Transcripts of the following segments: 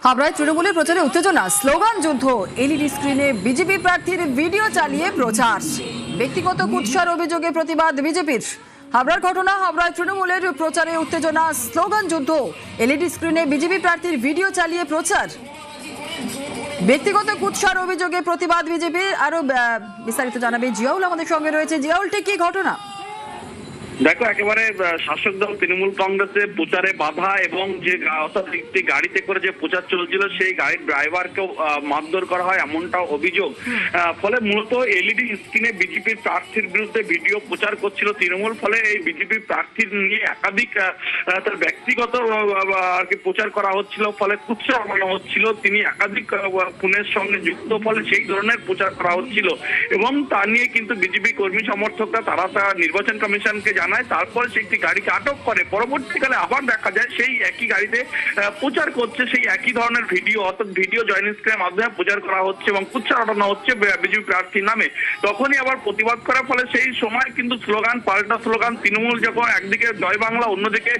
হাবড়ায় তৃণমূলের প্রচারে উত্তেজনা, স্লোগান যুদ্ধ, এলইডি স্ক্রিনে বিজেপি প্রার্থীর ভিডিও চালিয়ে প্রচার, ব্যক্তিগত কুৎসার অভিযোগে প্রতিবাদ বিজেপির। হাবড়ার ঘটনা, হাবড়ায় তৃণমূলের প্রচারে উত্তেজনা, স্লোগান যুদ্ধ, এলইডি স্ক্রিনে বিজেপি প্রার্থীর ভিডিও চালিয়ে প্রচার, ব্যক্তিগত কুৎসার অভিযোগে প্রতিবাদ বিজেপির। আরো বিস্তারিত জানাবে জিয়াউল আমাদের সঙ্গে রয়েছে। জিয়াউল, ঠিক কি ঘটনা? দেখো, একেবারে শাসক দল তৃণমূল কংগ্রেসের প্রচারে বাধা এবং যে অর্থাৎ একটি গাড়িতে করে যে প্রচার চলছিল সেই গাড়ির ড্রাইভারকেও মারধর করা হয় এমনটাও অভিযোগ। ফলে মূলত এলইডি স্ক্রিনে বিজেপির প্রার্থীর বিরুদ্ধে ভিডিও প্রচার করছিল তৃণমূল। ফলে এই বিজেপি প্রার্থীর নিয়ে একাধিক তার ব্যক্তিগত আর কি প্রচার করা হচ্ছিল, ফলে কুৎসা বানানো হচ্ছিল, তিনি একাধিক খুনের সঙ্গে যুক্ত, ফলে সেই ধরনের প্রচার করা হচ্ছিল এবং তা নিয়ে কিন্তু বিজেপি কর্মী সমর্থকরা তারা নির্বাচন কমিশনকে জানায়। তারপরে সেই একটি গাড়িকে আটক করে। পরবর্তীকালে আবার দেখা যায় সেই একই গাড়িতে প্রচার করছে, সেই একই ধরনের ভিডিও, অর্থাৎ ভিডিও জয়েন স্ক্রিনের মাধ্যমে প্রচার করা হচ্ছে এবং কুৎসা রটানো হচ্ছে বিজেপি প্রার্থীর নামে। তখনই আবার প্রতিবাদ করার ফলে সেই সময় কিন্তু স্লোগান পাল্টা স্লোগান, তৃণমূল যখন একদিকে জয় বাংলা অন্যদিকে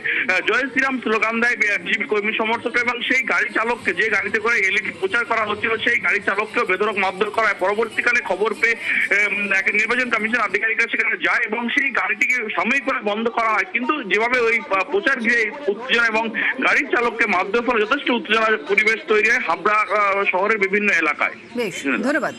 জয় শ্রীরাম স্লোগান দেয় বিজেপি কর্মী সমর্থক, এবং সেই গাড়ি চালককে, যে গাড়িতে করে এলইডি প্রচার করা হচ্ছিল সেই গাড়ি চালককেও বেধড়ক মারধর করা হয়। পরবর্তীকালে খবর পেয়ে নির্বাচন কমিশন আধিকারিকরা সেখানে যায় এবং সেই গাড়িটিকে সাময়িক করে বন্ধ করা হয়। কিন্তু যেভাবে ওই প্রচার ঘিরে উত্তেজনা এবং গাড়ির চালককে মারধর ফলে যথেষ্ট উত্তেজনার পরিবেশ তৈরি হয় হাবড়া শহরের বিভিন্ন এলাকায়। বেশ, ধন্যবাদ।